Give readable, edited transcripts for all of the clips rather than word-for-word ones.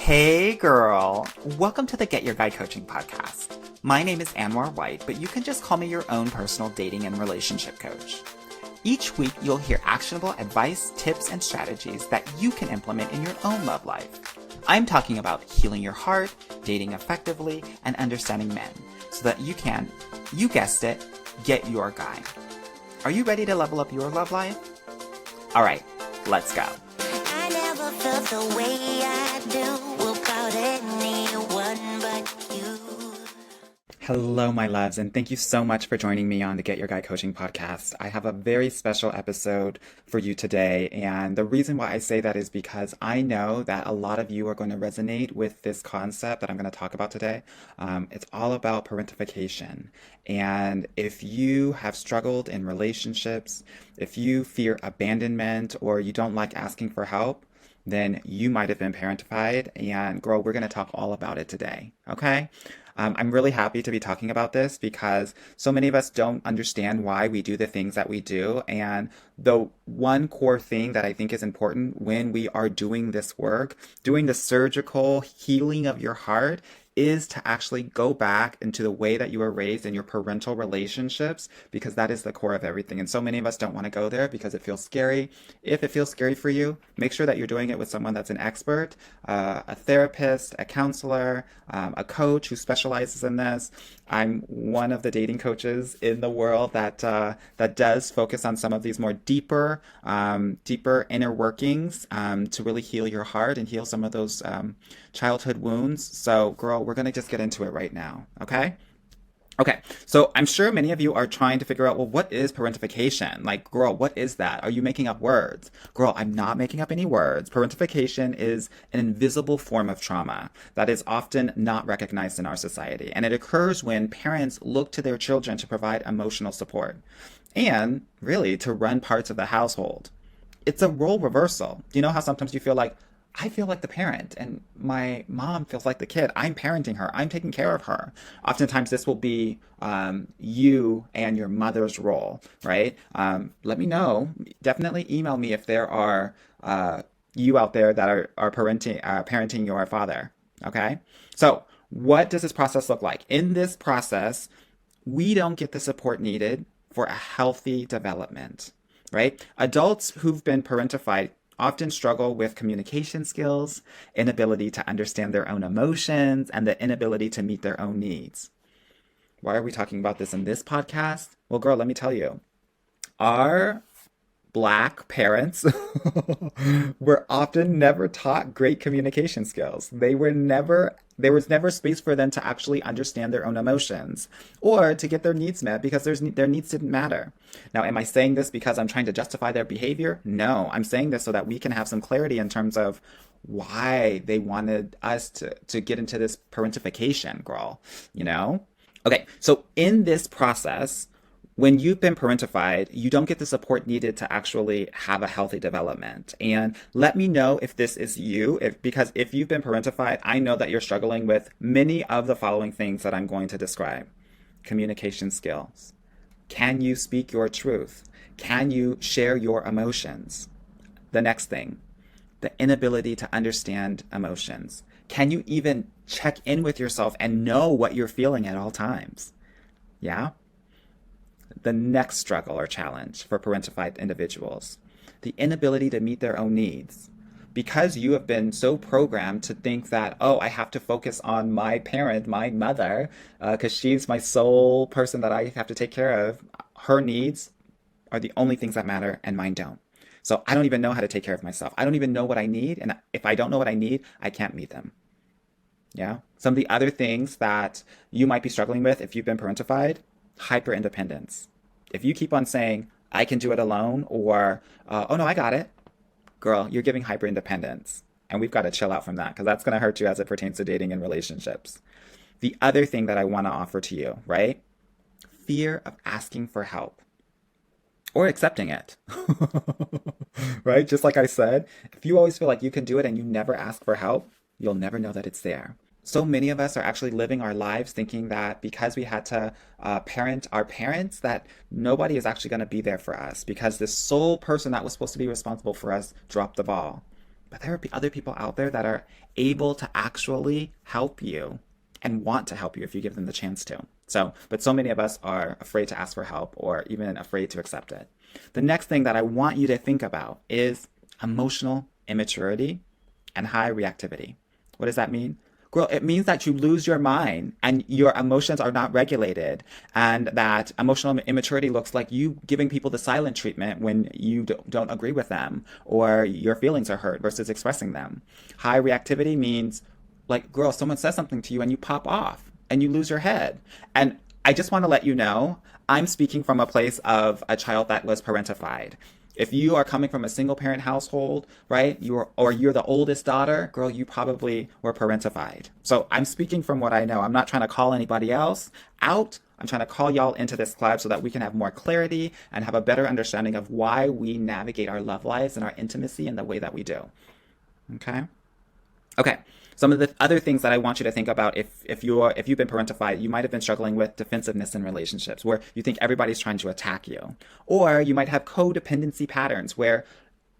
Hey girl, welcome to the Get Your Guy Coaching podcast. My name is Anwar White, but you can just call me your own personal dating and relationship coach. Each week, you'll hear actionable advice, tips, and strategies that you can implement in your own love life. I'm talking about healing your heart, dating effectively, and understanding men so that you can, you guessed it, get your guy. Are you ready to level up your love life? All right, let's go. I never felt the way I do about anyone but you. Hello, my loves, and thank you so much for joining me on the Get Your Guy Coaching podcast. I have a very special episode for you today, and the reason why I say that is because I know that a lot of you are going to resonate with this concept that I'm going to talk about today. It's all about parentification, and if you have struggled in relationships, if you fear abandonment, or you don't like asking for help, then you might have been parentified, and girl, we're going to talk all about it today, okay? I'm really happy to be talking about this because so many of us don't understand why we do the things that we do. And the one core thing that I think is important when we are doing this work, doing the surgical healing of your heart, is to actually go back into the way that you were raised in your parental relationships, because that is the core of everything. And so many of us don't want to go there because it feels scary. If it feels scary for you, make sure that you're doing it with someone that's an expert, a therapist, a counselor, a coach who specializes in this. I'm one of the dating coaches in the world that does focus on some of these more deeper inner workings to really heal your heart and heal some of those childhood wounds. So, girl, we're going to just get into it right now, okay? Okay, so I'm sure many of you are trying to figure out, well, what is parentification? Like, girl, what is that? Are you making up words? Girl, I'm not making up any words. Parentification is an invisible form of trauma that is often not recognized in our society. And it occurs when parents look to their children to provide emotional support and really to run parts of the household. It's a role reversal. You know how sometimes you feel like, I feel like the parent and my mom feels like the kid. I'm parenting her. I'm taking care of her. Oftentimes this will be you and your mother's role, right? Let me know. Definitely email me if there are you out there that are parenting your father, okay? So what does this process look like? In this process, we don't get the support needed for a healthy development, right? Adults who've been parentified often struggle with communication skills, inability to understand their own emotions, and the inability to meet their own needs. Why are we talking about this in this podcast? Well, girl, let me tell you. Our Black parents were often never taught great communication skills. There was never space for them to actually understand their own emotions or to get their needs met because their needs didn't matter. Now, am I saying this because I'm trying to justify their behavior? No, I'm saying this so that we can have some clarity in terms of why they wanted us to get into this parentification, girl, you know? Okay, so in this process, when you've been parentified, you don't get the support needed to actually have a healthy development. And let me know if this is you, because if you've been parentified, I know that you're struggling with many of the following things that I'm going to describe. Communication skills. Can you speak your truth? Can you share your emotions? The next thing, the inability to understand emotions. Can you even check in with yourself and know what you're feeling at all times? Yeah? The next struggle or challenge for parentified individuals, the inability to meet their own needs. Because you have been so programmed to think that, oh, I have to focus on my parent, my mother, because she's my sole person that I have to take care of. Her needs are the only things that matter, and mine don't. So I don't even know how to take care of myself. I don't even know what I need, and if I don't know what I need, I can't meet them. Yeah? Some of the other things that you might be struggling with if you've been parentified, hyper independence. If you keep on saying, I can do it alone, or, oh no, I got it, girl, you're giving hyper independence. And we've got to chill out from that because that's going to hurt you as it pertains to dating and relationships. The other thing that I want to offer to you, right? Fear of asking for help or accepting it, right? Just like I said, if you always feel like you can do it and you never ask for help, you'll never know that it's there. So many of us are actually living our lives thinking that because we had to parent our parents, that nobody is actually going to be there for us because this sole person that was supposed to be responsible for us dropped the ball. But there are other people out there that are able to actually help you and want to help you if you give them the chance to. But so many of us are afraid to ask for help or even afraid to accept it. The next thing that I want you to think about is emotional immaturity and high reactivity. What does that mean? Girl, it means that you lose your mind and your emotions are not regulated, and that emotional immaturity looks like you giving people the silent treatment when you don't agree with them or your feelings are hurt versus expressing them. High reactivity means, like, girl, someone says something to you and you pop off and you lose your head. And I just want to let you know, I'm speaking from a place of a child that was parentified. If you are coming from a single parent household, right, you're the oldest daughter, girl, you probably were parentified. So I'm speaking from what I know. I'm not trying to call anybody else out. I'm trying to call y'all into this club so that we can have more clarity and have a better understanding of why we navigate our love lives and our intimacy in the way that we do. Okay? Okay. Some of the other things that I want you to think about, if you've been parentified, you might have been struggling with defensiveness in relationships where you think everybody's trying to attack you. Or you might have codependency patterns where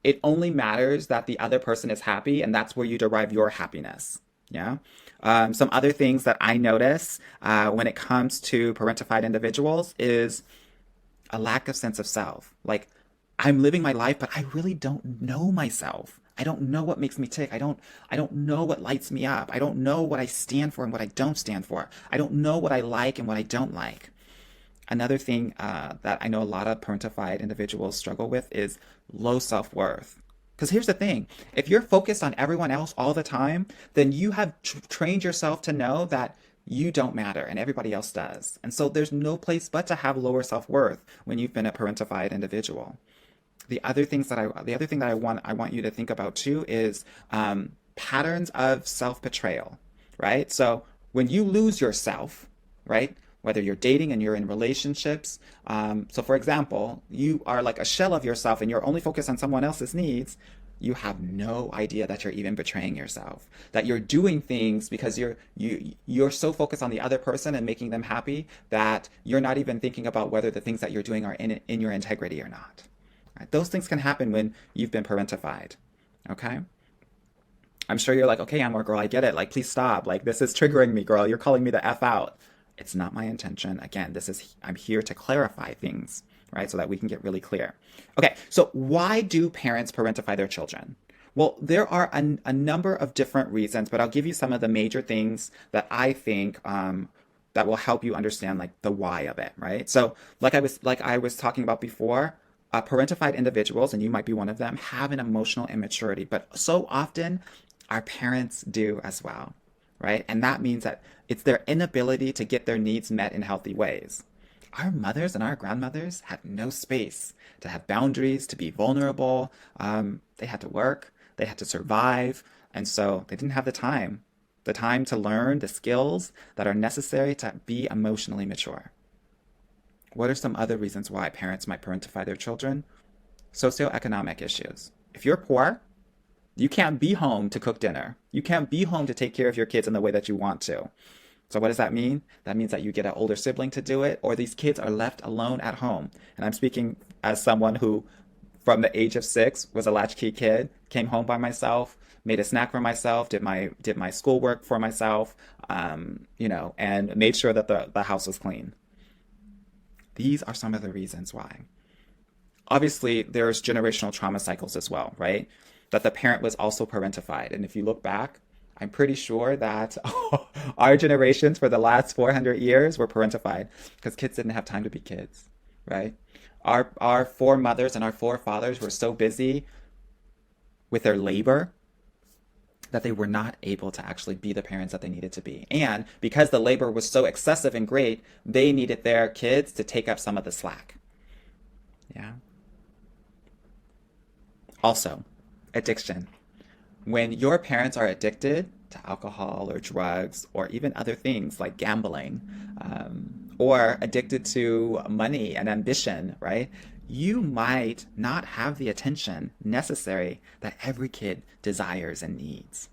it only matters that the other person is happy and that's where you derive your happiness. Yeah. Some other things that I notice when it comes to parentified individuals is a lack of sense of self. Like, I'm living my life, but I really don't know myself. I don't know what makes me tick. I don't know what lights me up. I don't know what I stand for and what I don't stand for. I don't know what I like and what I don't like. Another thing that I know a lot of parentified individuals struggle with is low self-worth. Because here's the thing, if you're focused on everyone else all the time, then you have trained yourself to know that you don't matter and everybody else does. And so there's no place but to have lower self-worth when you've been a parentified individual. The other thing that I want you to think about too is patterns of self-betrayal, right? So when you lose yourself, right? Whether you're dating and you're in relationships. So for example, you are like a shell of yourself and you're only focused on someone else's needs. You have no idea that you're even betraying yourself, that you're doing things because you're so focused on the other person and making them happy that you're not even thinking about whether the things that you're doing are in your integrity or not. Right? Those things can happen when you've been parentified. Okay? I'm sure you're like, okay, Amor, girl, I get it. Like, please stop. Like, this is triggering me, girl. You're calling me the F out. It's not my intention. Again, I'm here to clarify things, right? So that we can get really clear. Okay, so why do parents parentify their children? Well, there are a number of different reasons, but I'll give you some of the major things that I think that will help you understand like the why of it, right? So, like I was talking about before, parentified individuals, and you might be one of them, have an emotional immaturity, but so often our parents do as well, right? And that means that it's their inability to get their needs met in healthy ways. Our mothers and our grandmothers had no space to have boundaries, to be vulnerable. They had to work, they had to survive, and so they didn't have the time to learn the skills that are necessary to be emotionally mature. What are some other reasons why parents might parentify their children? Socioeconomic issues. If you're poor, you can't be home to cook dinner. You can't be home to take care of your kids in the way that you want to. So what does that mean? That means that you get an older sibling to do it, or these kids are left alone at home. And I'm speaking as someone who, from the age of 6, was a latchkey kid, came home by myself, made a snack for myself, did my schoolwork for myself, and made sure that the house was clean. These are some of the reasons why. Obviously, there's generational trauma cycles as well, right? That the parent was also parentified. And if you look back, I'm pretty sure that our generations for the last 400 years were parentified because kids didn't have time to be kids, right? Our foremothers and our forefathers were so busy with their labor that they were not able to actually be the parents that they needed to be. And because the labor was so excessive and great, they needed their kids to take up some of the slack. Yeah. Also, addiction. When your parents are addicted to alcohol or drugs or even other things like gambling, or addicted to money and ambition, right? You might not have the attention necessary that every kid desires and needs.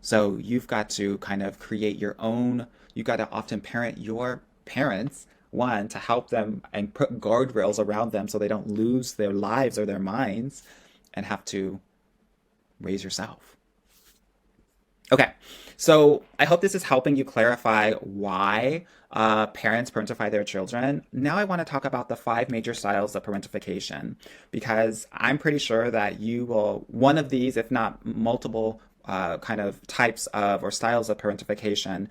So you've got to kind of create your own, you've got to often parent your parents, one, to help them and put guardrails around them so they don't lose their lives or their minds and have to raise yourself. Okay, so I hope this is helping you clarify why parents parentify their children. Now I want to talk about the five major styles of parentification because I'm pretty sure that you will, one of these, if not multiple kind of types of or styles of parentification,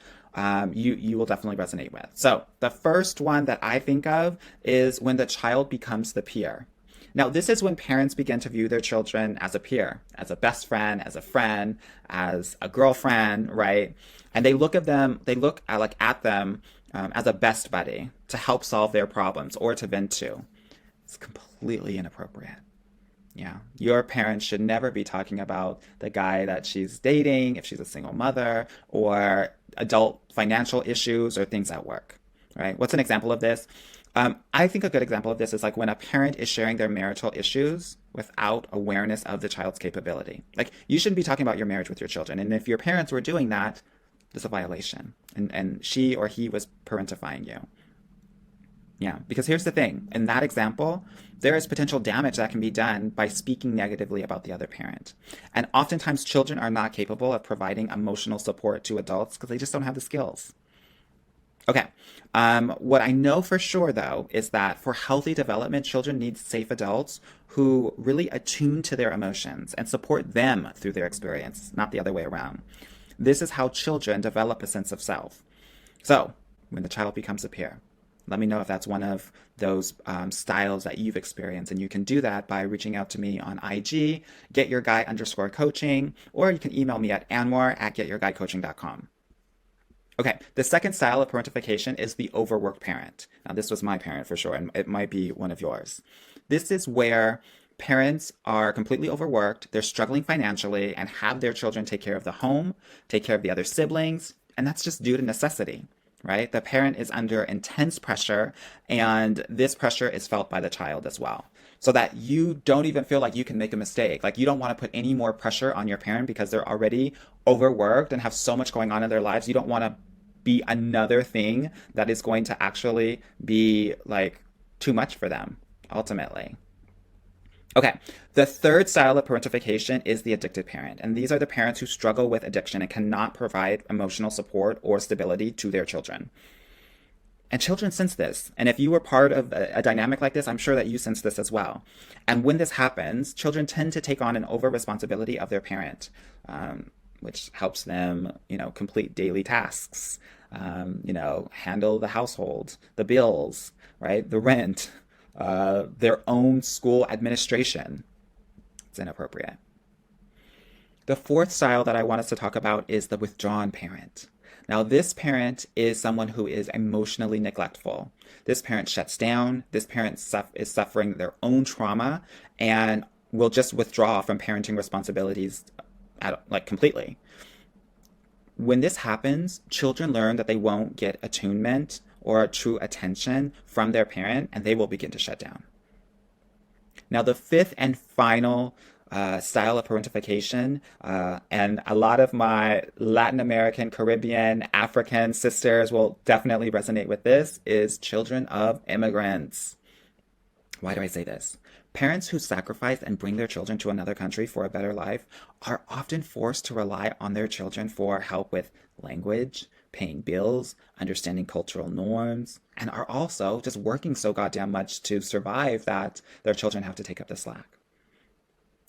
you will definitely resonate with. So the first one that I think of is when the child becomes the peer. Now, this is when parents begin to view their children as a peer, as a best friend, as a friend, as a girlfriend, right? And they look at them as a best buddy to help solve their problems or to vent to. It's completely inappropriate. Yeah, your parents should never be talking about the guy that she's dating if she's a single mother or adult financial issues or things at work, right? What's an example of this? I think a good example of this is like when a parent is sharing their marital issues without awareness of the child's capability. Like you shouldn't be talking about your marriage with your children. And if your parents were doing that, there's a violation. And she or he was parentifying you. Yeah, because here's the thing. In that example, there is potential damage that can be done by speaking negatively about the other parent. And oftentimes children are not capable of providing emotional support to adults because they just don't have the skills. Okay. What I know for sure, though, is that for healthy development, children need safe adults who really attune to their emotions and support them through their experience, not the other way around. This is how children develop a sense of self. So, when the child becomes a peer, let me know if that's one of those styles that you've experienced. And you can do that by reaching out to me on IG, getyourguy_coaching, or you can email me at anwar@getyourguycoaching.com. Okay, the second style of parentification is the overworked parent. Now, this was my parent for sure, and it might be one of yours. This is where parents are completely overworked, they're struggling financially, and have their children take care of the home, take care of the other siblings, and that's just due to necessity, right? The parent is under intense pressure, and this pressure is felt by the child as well. So that you don't even feel like you can make a mistake. Like you don't want to put any more pressure on your parent because they're already overworked and have so much going on in their lives. You don't want to be another thing that is going to actually be like too much for them, ultimately. Okay, the third style of parentification is the addicted parent. And these are the parents who struggle with addiction and cannot provide emotional support or stability to their children. And children sense this. And if you were part of a dynamic like this, I'm sure that you sense this as well. And when this happens, children tend to take on an over responsibility of their parent, which helps them, complete daily tasks, handle the household, the bills, right? The rent, their own school administration. It's inappropriate. The fourth style that I want us to talk about is the withdrawn parent. Now, this parent is someone who is emotionally neglectful. This parent shuts down. This parent is suffering their own trauma and will just withdraw from parenting responsibilities completely. When this happens, children learn that they won't get attunement or true attention from their parent, and they will begin to shut down. Now, the fifth and final style of parentification, and a lot of my Latin American, Caribbean, African sisters will definitely resonate with this, is children of immigrants. Why do I say this? Parents who sacrifice and bring their children to another country for a better life are often forced to rely on their children for help with language, paying bills, understanding cultural norms, and are also just working so goddamn much to survive that their children have to take up the slack.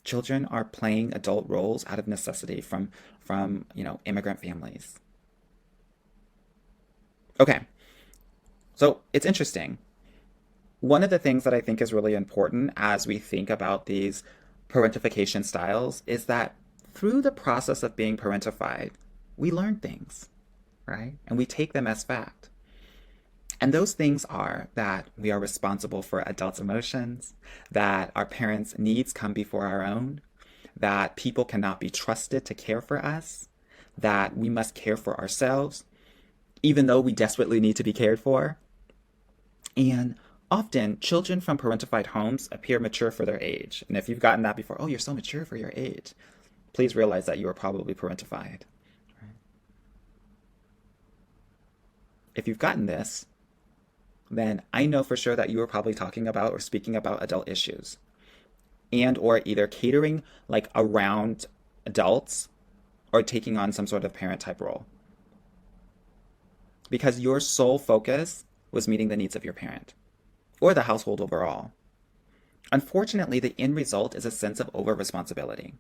Children are playing adult roles out of necessity from immigrant families. Okay, so it's interesting. One of the things that I think is really important as we think about these parentification styles is that through the process of being parentified, we learn things, right? And we take them as fact. And those things are that we are responsible for adults' emotions, that our parents' needs come before our own, that people cannot be trusted to care for us, that we must care for ourselves, even though we desperately need to be cared for. And often, children from parentified homes appear mature for their age. And if you've gotten that before, oh, you're so mature for your age, please realize that you are probably parentified. If you've gotten this, then I know for sure that you are probably talking about or speaking about adult issues and or either catering like around adults or taking on some sort of parent type role. Because your sole focus was meeting the needs of your parent or the household overall. Unfortunately, the end result is a sense of over responsibility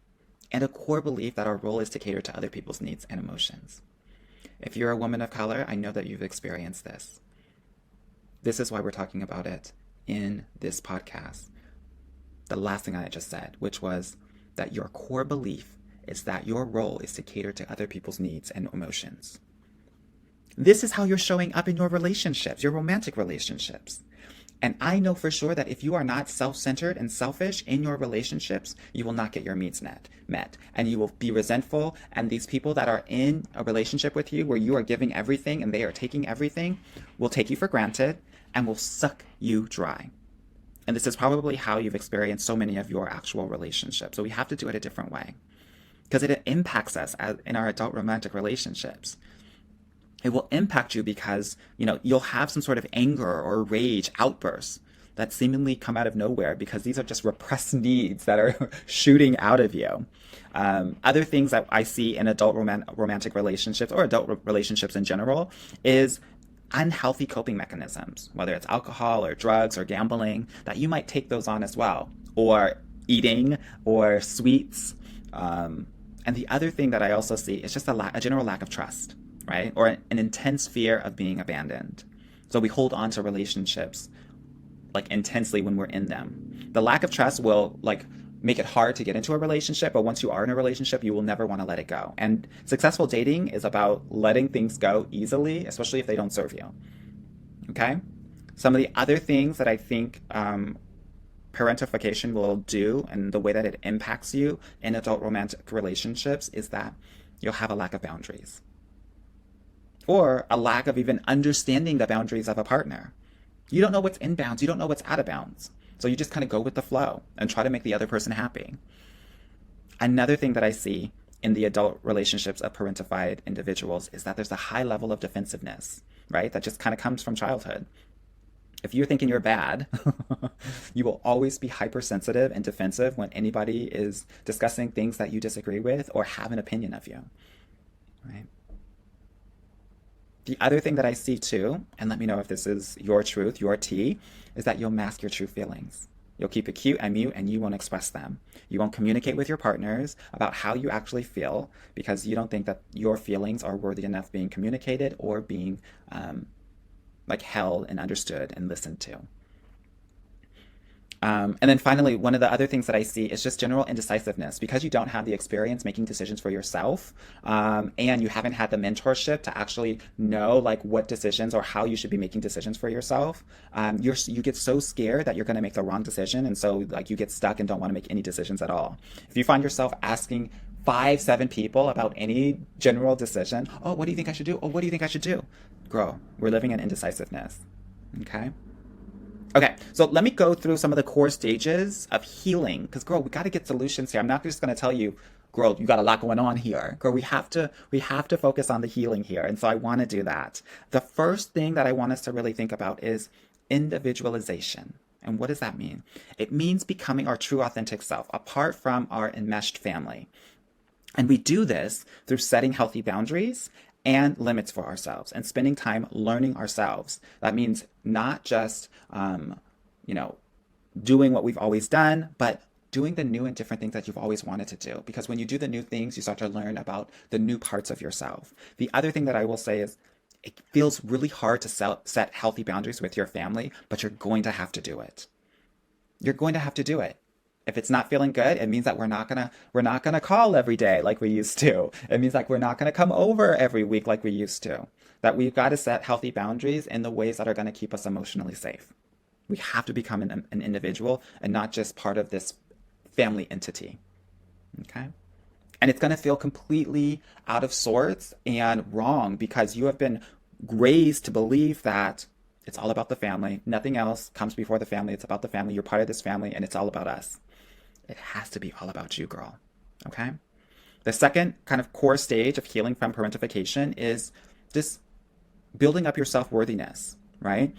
and a core belief that our role is to cater to other people's needs and emotions. If you're a woman of color, I know that you've experienced this. This is why we're talking about it in this podcast. The last thing I just said, which was that your core belief is that your role is to cater to other people's needs and emotions. This is how you're showing up in your relationships, your romantic relationships. And I know for sure that if you are not self-centered and selfish in your relationships, you will not get your needs met. And you will be resentful. And these people that are in a relationship with you where you are giving everything and they are taking everything will take you for granted and will suck you dry. And this is probably how you've experienced so many of your actual relationships. So we have to do it a different way because it impacts us in our adult romantic relationships. It will impact you because, you'll have some sort of anger or rage outbursts that seemingly come out of nowhere because these are just repressed needs that are shooting out of you. Other things that I see in adult romantic relationships or adult relationships in general is unhealthy coping mechanisms, whether it's alcohol or drugs or gambling, that you might take those on as well, or eating or sweets. And the other thing that I also see is just a general lack of trust. Right? Or an intense fear of being abandoned. So we hold on to relationships intensely when we're in them. The lack of trust will make it hard to get into a relationship, but once you are in a relationship, you will never want to let it go. And successful dating is about letting things go easily, especially if they don't serve you. Okay? Some of the other things that I think parentification will do and the way that it impacts you in adult romantic relationships is that you'll have a lack of boundaries. Or a lack of even understanding the boundaries of a partner. You don't know what's in bounds. You don't know what's out of bounds. So you just kind of go with the flow and try to make the other person happy. Another thing that I see in the adult relationships of parentified individuals is that there's a high level of defensiveness, right? That just kind of comes from childhood. If you're thinking you're bad, you will always be hypersensitive and defensive when anybody is discussing things that you disagree with or have an opinion of you, right? The other thing that I see too, and let me know if this is your truth, your tea, is that you'll mask your true feelings. You'll keep it cute and mute and you won't express them. You won't communicate with your partners about how you actually feel because you don't think that your feelings are worthy enough being communicated or being held and understood and listened to. And then finally, one of the other things that I see is just general indecisiveness because you don't have the experience making decisions for yourself, and you haven't had the mentorship to actually know what decisions or how you should be making decisions for yourself. You get so scared that you're going to make the wrong decision, and so you get stuck and don't want to make any decisions at all. If you find yourself asking 5-7 people about any general decision, oh, what do you think I should do? Oh, what do you think I should do? Girl, we're living in indecisiveness. Okay, so let me go through some of the core stages of healing. Because, girl, we got to get solutions here. I'm not just going to tell you, girl, you got a lot going on here. Girl, we have to focus on the healing here. And so I want to do that. The first thing that I want us to really think about is individualization. And what does that mean? It means becoming our true authentic self, apart from our enmeshed family. And we do this through setting healthy boundaries and limits for ourselves and spending time learning ourselves. That means not just, doing what we've always done, but doing the new and different things that you've always wanted to do. Because when you do the new things, you start to learn about the new parts of yourself. The other thing that I will say is it feels really hard to set healthy boundaries with your family, but you're going to have to do it. You're going to have to do it. If it's not feeling good, it means that we're not gonna call every day like we used to. It means we're not gonna come over every week like we used to. That we've got to set healthy boundaries in the ways that are going to keep us emotionally safe. We have to become an individual and not just part of this family entity. Okay? And it's going to feel completely out of sorts and wrong because you have been raised to believe that it's all about the family. Nothing else comes before the family. It's about the family. You're part of this family and it's all about us. It has to be all about you, girl. Okay? The second kind of core stage of healing from parentification is just building up your self-worthiness, right?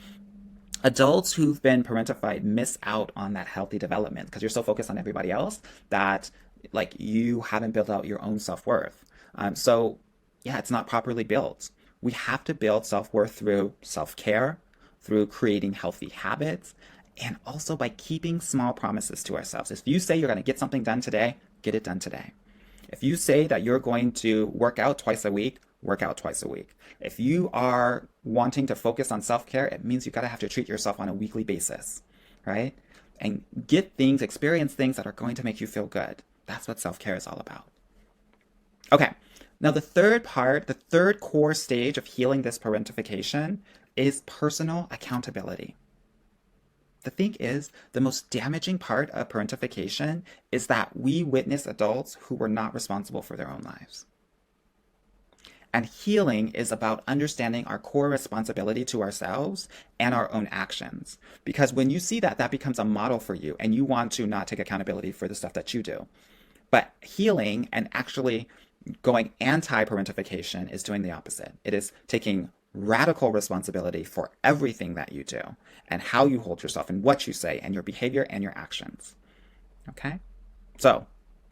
Adults who've been parentified miss out on that healthy development because you're so focused on everybody else that like you haven't built out your own self-worth. So yeah, it's not properly built. We have to build self-worth through self-care, through creating healthy habits, and also by keeping small promises to ourselves. If you say you're going to get something done today, get it done today. If you say that you're going to work out twice a week, work out twice a week. If you are wanting to focus on self-care, it means you got to have to treat yourself on a weekly basis, right? And experience things that are going to make you feel good. That's what self-care is all about. Okay, now the third core stage of healing this parentification is personal accountability. The thing is, the most damaging part of parentification is that we witness adults who were not responsible for their own lives. And healing is about understanding our core responsibility to ourselves and our own actions. Because when you see that, that becomes a model for you, and you want to not take accountability for the stuff that you do. But healing and actually going anti-parentification is doing the opposite. It is taking radical responsibility for everything that you do and how you hold yourself and what you say and your behavior and your actions. Okay? So,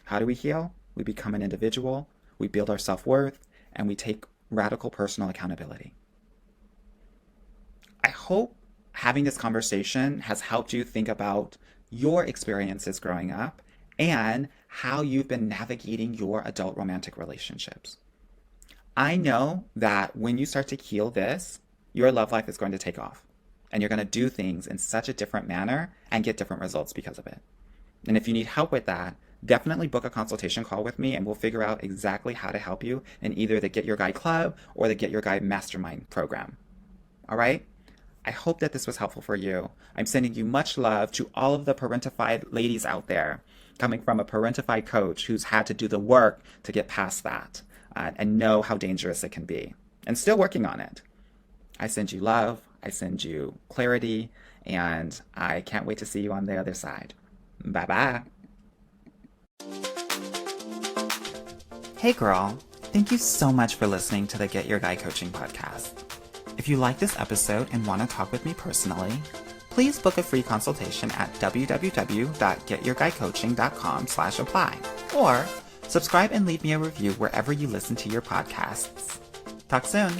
how do we heal? We become an individual, we build our self-worth, and we take radical personal accountability. I hope having this conversation has helped you think about your experiences growing up and how you've been navigating your adult romantic relationships. I know that when you start to heal this, your love life is going to take off. And you're going to do things in such a different manner and get different results because of it. And if you need help with that, definitely book a consultation call with me and we'll figure out exactly how to help you in either the Get Your Guide Club or the Get Your Guide Mastermind program. All right? I hope that this was helpful for you. I'm sending you much love to all of the parentified ladies out there, coming from a parentified coach who's had to do the work to get past that and know how dangerous it can be and still working on it. I send you love, I send you clarity, and I can't wait to see you on the other side. Bye-bye. Hey girl, thank you so much for listening to the Get Your Guy Coaching podcast. If you like this episode and want to talk with me personally, please book a free consultation at www.getyourguycoaching.com/apply or subscribe and leave me a review wherever you listen to your podcasts. Talk soon.